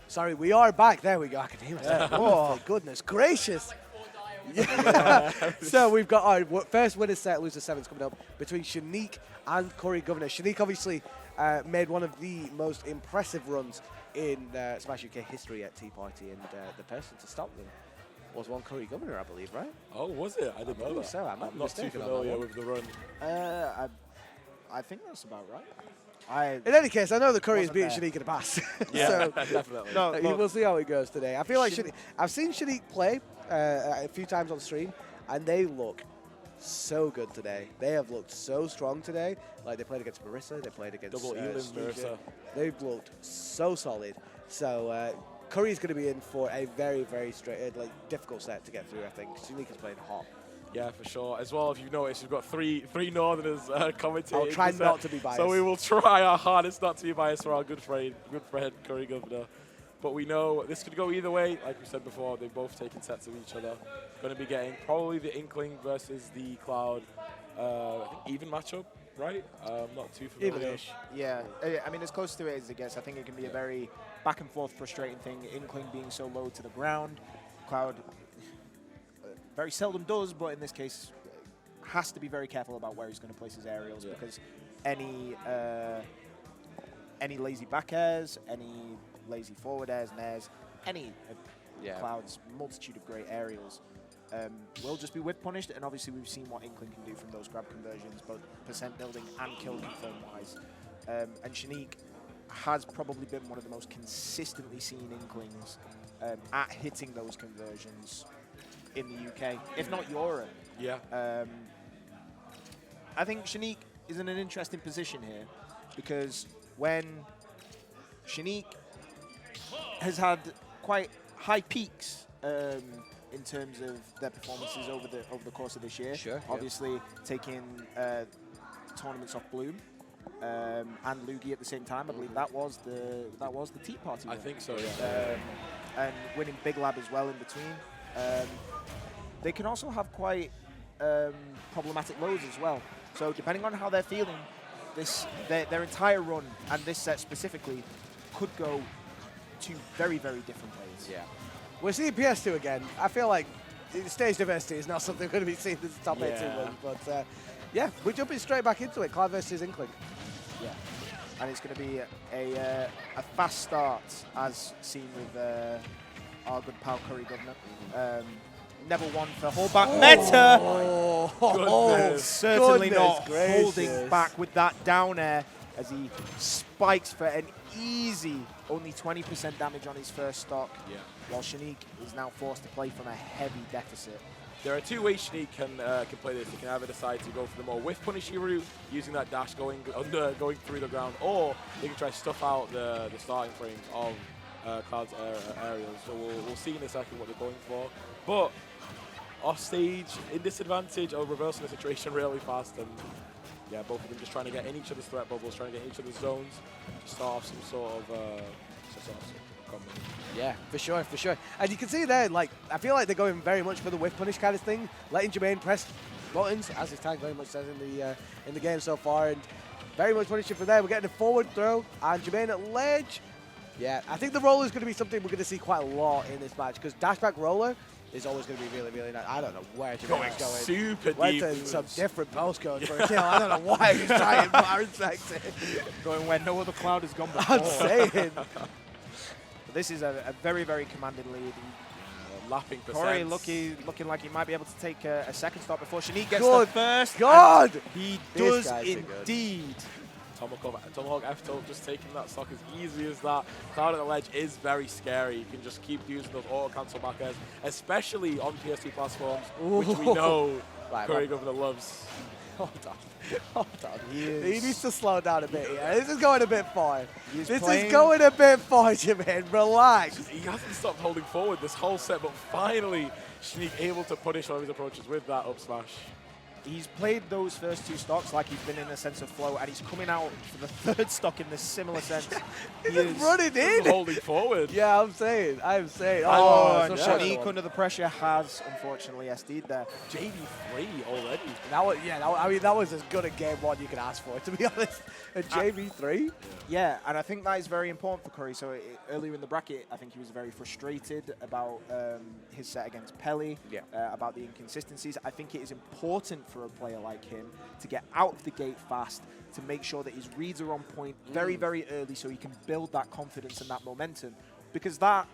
Sorry, we are back. There we go. I can hear myself. Oh, goodness gracious. Yeah. So we've got our first winner's set, loser sevens coming up between Shaneak and CurryGovernor. Shaneak obviously made one of the most impressive runs in Smash UK history at Tea Party, and the person to stop them was one CurryGovernor, I believe, right? Oh, was it? I didn't know that. So I'm not too familiar with the run. I think that's about right. In any case, I know the Curry has beaten Shaneak in the past. Yeah, so definitely. No, we'll see how it goes today. I feel like I've seen Shaneak play a few times on stream, and they look so good today. They have looked so strong today. Like, they played against Marissa, they played against Double Elam Marissa. They've looked so solid. So Curry's going to be in for a very, very difficult set to get through, I think. Shaneak is playing hot. Yeah, for sure. As well, if you've noticed, we've got three Northerners commentating. I'll try not to be biased. So we will try our hardest not to be biased for our good friend CurryGovernor. But we know this could go either way. Like we said before, they've both taken sets of each other. Going to be getting probably the Inkling versus the Cloud. I think even matchup, right? Not too familiar. Even-ish. Yeah, I mean, as close to it as it gets. I think it can be a very back and forth frustrating thing. Inkling being so low to the ground. Cloud very seldom does, but in this case, has to be very careful about where he's going to place his aerials, because any lazy back airs, any lazy forward airs and airs, any Cloud's multitude of great aerials will just be whip punished. And obviously we've seen what Inkling can do from those grab conversions, both percent building and kill confirm wise. And Shaneak has probably been one of the most consistently seen Inklings at hitting those conversions in the UK, if not Europe. Yeah. I think Shaneak is in an interesting position here, because when Shaneak has had quite high peaks in terms of their performances over the course of this year. Sure. Obviously, taking tournaments off Bloom and Lugi at the same time. I believe that was the Tea Party. I think so. Yeah. And winning Big Lab as well in between. They can also have quite problematic lows as well. So depending on how they're feeling, their entire run and this set specifically could go to very, very different ways. Yeah. We're seeing PS2 again. I feel like stage diversity is not something we're going to be seeing in the top 18 ones. But yeah, we're jumping straight back into it. Cloud versus Inkling. Yeah. And it's going to be a fast start, as seen with our good pal CurryGovernor. Never won for holdback meta. Certainly not holding back with that down air as he spikes for an easy only 20% damage on his first stock. Yeah. While Shaneak is now forced to play from a heavy deficit. There are two ways Shaneak can play this. He can either decide to go for the more whiff punishy route, using that dash going through the ground, or he can try to stuff out the starting frames of Cloud's aerials. So we'll see in a second what they're going for. But off stage, in disadvantage, or reversing the situation really fast, and yeah, both of them just trying to get in each other's threat bubbles, trying to get in each other's zones, to start off some sort of combo. Yeah, for sure, for sure. And you can see there, like, I feel like they're going very much for the whiff punish kind of thing, letting Jermaine press buttons, as his tag very much says in the game so far, and very much punishing from there. We're getting a forward throw, and Jermaine at ledge. Yeah, I think the roller is going to be something we're going to see quite a lot in this match, because dashback roller is always going to be really, really nice. I don't know where Jermaine's going. Super Went deep. to some different postcode for a kill. I don't know why he's trying to infect it. Going where no other Cloud has gone before. I'm saying. But this is a very, very commanding lead. Lapping Corey percent. looking like he might be able to take a second stop before Shaneak gets Good the first. God! He This does guy's so good. indeed. Tomahawk F-Tilt just taking that stock as easy as that. Cloud at the ledge is very scary. You can just keep using those auto-cancel back airs, especially on PS2 platforms, which we know CurryGovernor loves. Hold on. He needs to slow down a bit here. This is going a bit far. This is going a bit far, Jermaine. Relax. He hasn't stopped holding forward this whole set, but finally Shaneak able to punish all of his approaches with that up smash. he's played those first 2 stocks like he's been in a sense of flow, and he's coming out for the 3rd stock in this similar sense. He's just running in. Holding forward. Yeah, I'm saying. Oh, so Shaneak under the pressure has unfortunately SD'd there. JV3 already. That was as good a game 1 you could ask for, to be honest. A JV3? Yeah, and I think that is very important for Curry. So earlier in the bracket, I think he was very frustrated about his set against Pelly, about the inconsistencies. I think it is important for a player like him to get out of the gate fast, to make sure that his reads are on point very, very early so he can build that confidence and that momentum. Because that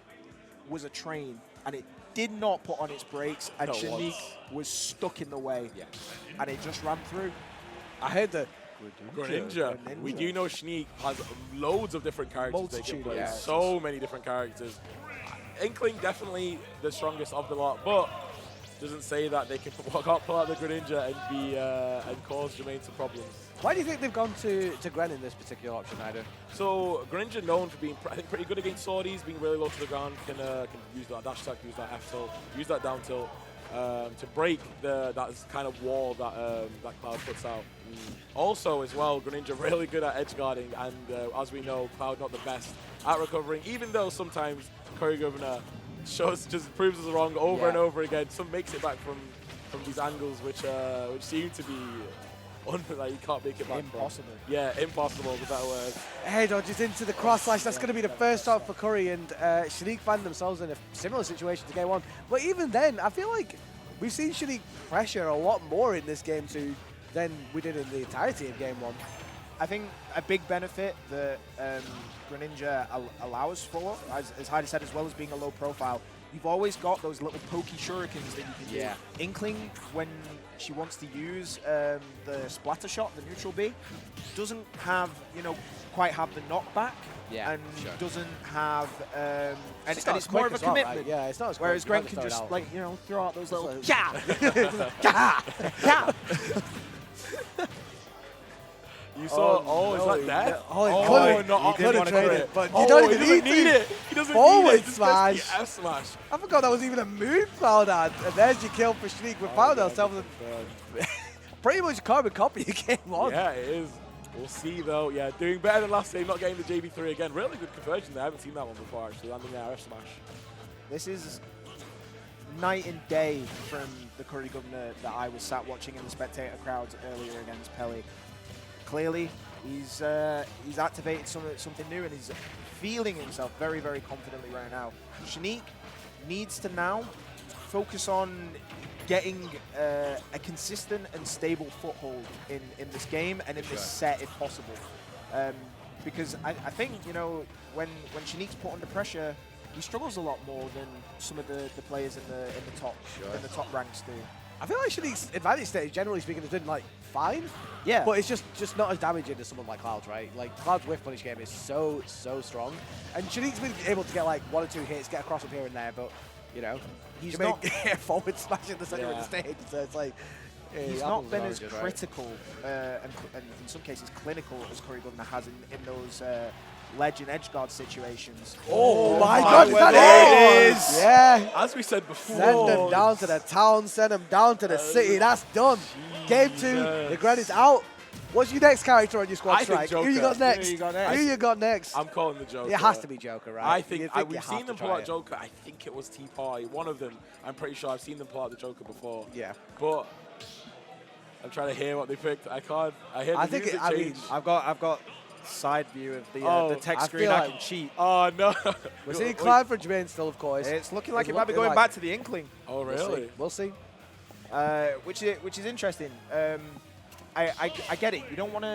was a train, and it did not put on its brakes, and Shaneak was stuck in the way, and it just ran through. I heard the Greninja. We do know Shaneak has loads of different characters they can play. So many different characters. Inkling definitely the strongest of the lot, but doesn't say that they can't pull out the Greninja and be and cause Jermaine some problems. Why do you think they've gone to Gren in this particular option, Ida? So Greninja known for being, I think, pretty good against swordies, being really low to the ground, can use that dash attack, use that F tilt, use that down tilt to break that kind of wall that that Cloud puts out. Also, as well, Greninja really good at edge guarding, and as we know, Cloud not the best at recovering, even though sometimes CurryGovernor just proves us wrong over and over again. Some makes it back from these angles which seem to be like you can't make it back. Impossible. Yeah, impossible with that word. Head dodges into the cross slash. That's going to be the first stop for Curry, and Shaneak find themselves in a similar situation to game 1. But even then, I feel like we've seen Shaneak pressure a lot more in this game 2 than we did in the entirety of game 1. I think a big benefit that Greninja allows for, as Heidi said, as well as being a low profile, you've always got those little pokey shurikens that you can do. Inkling, when she wants to use the splatter shot, the neutral B, doesn't have, quite have the knockback. And doesn't have, and it's more of a commitment. Right? Yeah, it's not as whereas quick. Gren can just, throw out those little, You saw, is that that? He couldn't trade it, but you you don't even need it. He doesn't forward need it. smash. F smash. I forgot that was even a move Cloud had. And there's your kill for Shaneak. We found ourselves pretty much a carbon copy of game 1. Yeah, it is. We'll see, though. Yeah, doing better than last game, not getting the JV3 again. Really good conversion there. I haven't seen that one before, actually, landing there F smash. This is night and day from the CurryGovernor that I was sat watching in the spectator crowds earlier against Pelly. Clearly, he's activated something new, and he's feeling himself very, very confidently right now. Shaneak needs to now focus on getting a consistent and stable foothold in this game and in this set, if possible. Because I think, when Shaneak's put under pressure, he struggles a lot more than some of the players in the top ranks do. I feel like Shaneak's advantage stage, generally speaking, has been fine. Yeah. But it's just not as damaging as someone like Cloud's, right? Like Cloud's whiff punish game is so strong, and Shaneak's been able to get 1 or 2 hits, get across up here and there, but he's not forward smash in the center of the stage. So it's like he's not been as critical and in some cases clinical as CurryGovernor has in those ledge and edge guard situations. Oh my God, is that it? It is. Yeah. As we said before. Send them down to the town, send them down to the city. That's done. Game 2, the Gren is out. What's your next character on your squad strike? Who you got next? Who you got next? I'm calling the Joker. It has to be Joker, right? I think we've seen them pull out Joker. I think it was T-Party, one of them. I'm pretty sure I've seen them pull out the Joker before. Yeah. But I'm trying to hear what they picked. I can't. I hear the music change. I've got side view of the text screen. I can cheat. Oh no. We're seeing Clyde for Jermaine still, of course. It's looking like it might be going back to the Inkling. Oh really? We'll see. Which is interesting. I get it. You don't want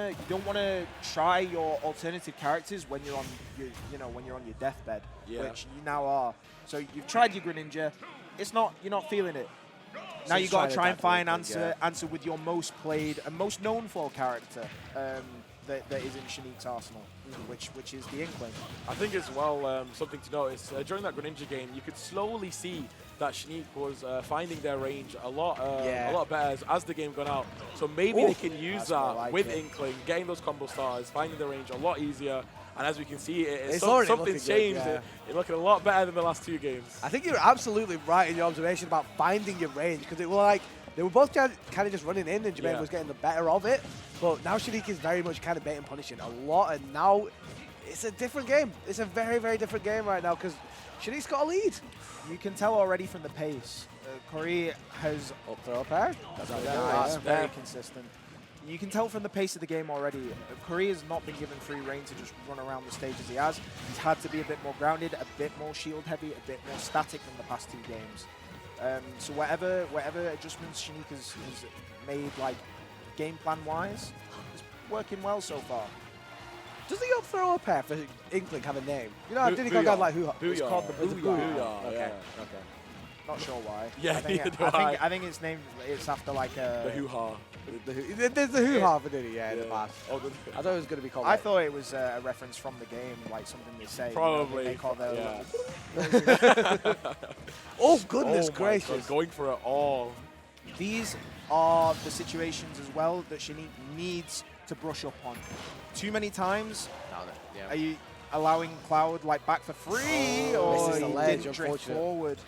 to try your alternative characters when you're on your deathbed, which you now are. So you've tried your Greninja. You're not feeling it. Now you got to try and find answer with your most played and most known for character that is in Shaneak's arsenal, which is the Inkling. I think as well something to notice during that Greninja game, you could slowly see that Shaneak was finding their range a lot better as the game gone out. So maybe they can use that with Inkling, getting those combo starters, finding the range a lot easier. And as we can see, something's changed. It's looking a lot better than the last 2 games. I think you're absolutely right in your observation about finding your range, because it will They were both kind of just running in, and Jermaine Yeah. was getting the better of it. But now Shaneak is very much kind of bait and punishing a lot, and now it's a different game. It's a very, very different game right now because Shaneak's got a lead. You can tell already from the pace. Curry has Up throw up air. that's very consistent. You can tell from the pace of the game already. Curry has not been given free reign to just run around the stage as he has. He's had to be a bit more grounded, a bit more shield heavy, a bit more static than the past 2 games. So whatever adjustments Shaneak has made, like game plan wise, is working well so far. Does the up throw up air for Inkling have a name? You know, did he go down like who? It's called the Booyah. Booyah, Okay. yeah. Okay. Not sure why. Yeah, neither do I. I think it's named. It's after like a. The hoo-ha. There's the hoo-ha for Diddy, in the past. Oh, I thought it was going to be called. I thought it was a reference from the game, like something they say. Probably. They call their Oh, goodness Oh my gracious. God, going for it all. These are the situations as well that Shaneak needs to brush up on. Too many times, are you allowing Cloud like back for free, or misses the he ledge, didn't drift unfortunate. forward?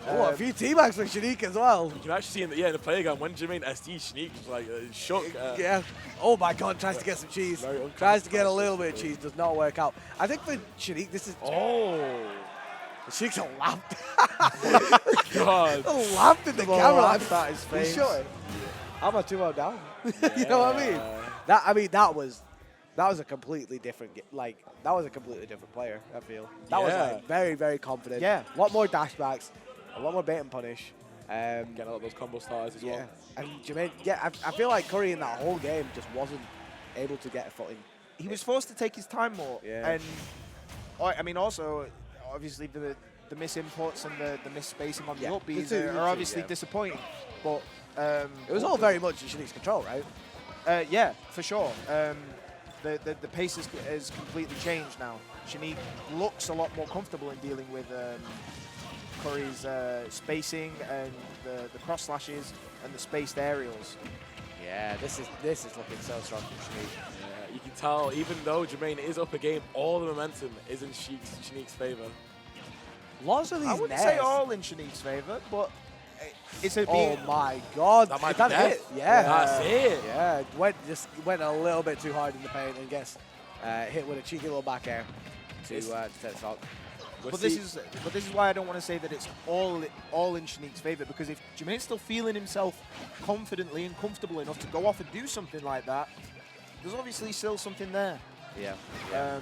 Oh, a few T-Mags for Shaneak as well. You can actually see in the player gun when Jermaine SD Shaneak was like shook. Yeah. Oh my God, tries to get some cheese. Very Tries to get a little bit of cheese, does not work out. I think for Shaneak, this is... Oh. Shaneak's a lamp. God. Laughed in the camera. Laughed at his face. Sure. I'm a 2-0 down. You know what I mean? That was a completely different, that was a completely different player, I feel. That was like very, very confident. Yeah. A lot more dashbacks, a lot more bait and punish. Getting a lot of those combo stars as well. And Jermaine, I feel like Curry in that whole game just wasn't able to get a footing. He was forced to take his time more. Yeah. And I mean, also, obviously, the misinputs and the misspacing on the up Bs are obviously disappointing. But it was all very much in Shaneak's control, right? yeah, for sure. The pace has completely changed now. Shaneak looks a lot more comfortable in dealing with Curry's spacing and the cross slashes and the spaced aerials. Yeah, this is looking so strong from Shaneak. Yeah, you can tell, even though Jermaine is up a game, all the momentum is in Shaneak's favor. Lots of these I wouldn't say all in Shaneak's favor, but it's a Oh my God! That might Is be that death. it? Yeah, That's it. Yeah, went a little bit too hard in the paint and gets hit with a cheeky little back air to take the stock. But this is why I don't want to say that it's all in Shaneak's favor, because if Jermaine's still feeling himself confidently and comfortable enough to go off and do something like that, there's obviously still something there. Yeah.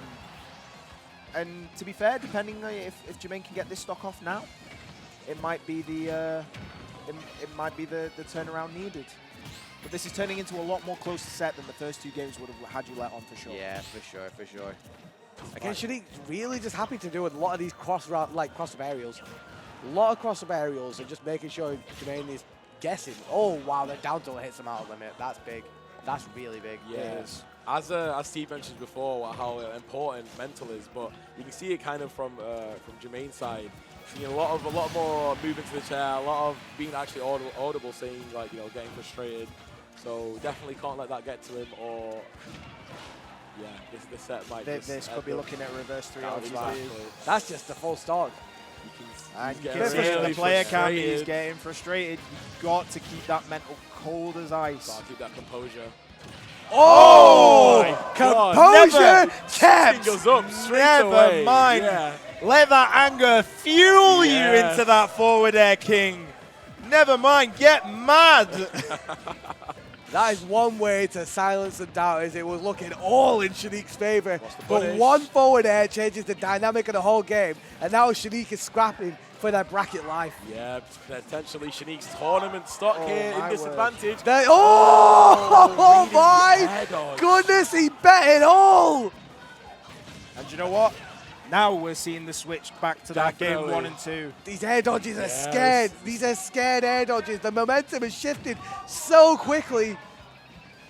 And to be fair, depending on if Jermaine can get this stock off now, it might be the turnaround needed. But this is turning into a lot more closer set than the first 2 games would have had you let on, for sure. Yeah, for sure. Again, Shaneak really just happy to do with a lot of these cross-up aerials. A lot of cross-up aerials and just making sure Jermaine is guessing. Oh, wow, they're down till it hits him out of limit. That's big. That's really big. Yes. As Steve mentioned before, how important mental is, but you can see it kind of from Jermaine's side. Seeing a lot more movement to the chair, a lot of being actually audible, saying getting frustrated. So definitely can't let that get to him, or this set might. This could be looking at reverse 3 odds. That's just the full stock. And He's considering really the player cam, he's frustrated. getting frustrated. You've got to keep that mental cold as ice. Gotta keep that composure. Oh! my God. Composure kept! Fingers up straight Never away. mind. Yeah. Let that anger fuel you Yes. into that forward air, King. Never mind, get mad. That is one way to silence the doubters. It was looking all in Shaneak's favor. But punish? one forward air changes the dynamic of the whole game. And now Shaneak is scrapping for their bracket life. Yeah, potentially Shaneak's tournament stock here in my disadvantage. Oh, leading the air my dodge. goodness, he bet it all. And you know what? Now we're seeing the switch back to that game Definitely. 1 and 2. These air dodges are Yes. scared. These are scared air dodges. The momentum has shifted so quickly.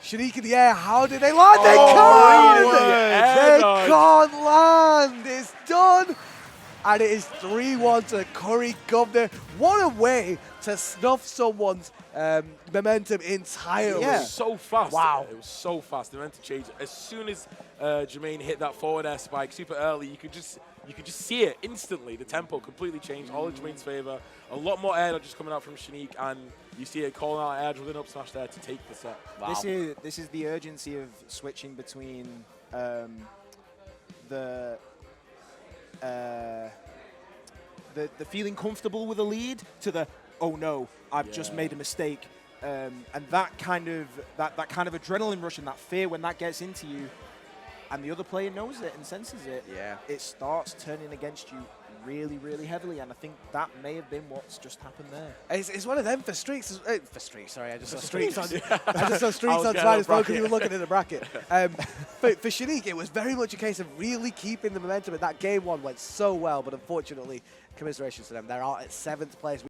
Shaneak in the air. How did they land? They Oh, can't! my word. They Air dodge. can't land. It's done. and it is 3-1 to CurryGovernor. What a way to snuff someone's momentum entirely. It was so fast. Wow. It was so fast. The momentum changed. As soon as Jermaine hit that forward air spike super early, you could just see it instantly. The tempo completely changed, all in Jermaine's favor. A lot more air just coming out from Shaneak, and you see it calling out air dribbling up smash there to take the set. Wow. This is the urgency of switching between the feeling comfortable with a lead to the oh no, I've just made a mistake, and that kind of adrenaline rush and that fear when that gets into you, and the other player knows it and senses it. Yeah. It starts turning against you really, really heavily, and I think that may have been what's just happened there. It's one of them for streaks. For streaks, sorry, I just saw streaks on. Yeah. I just saw streaks on Spider's phone because he was looking at the bracket. For Shaneak, it was very much a case of really keeping the momentum. And that game one went so well, but unfortunately, commiserations to them. They're out at 7th place.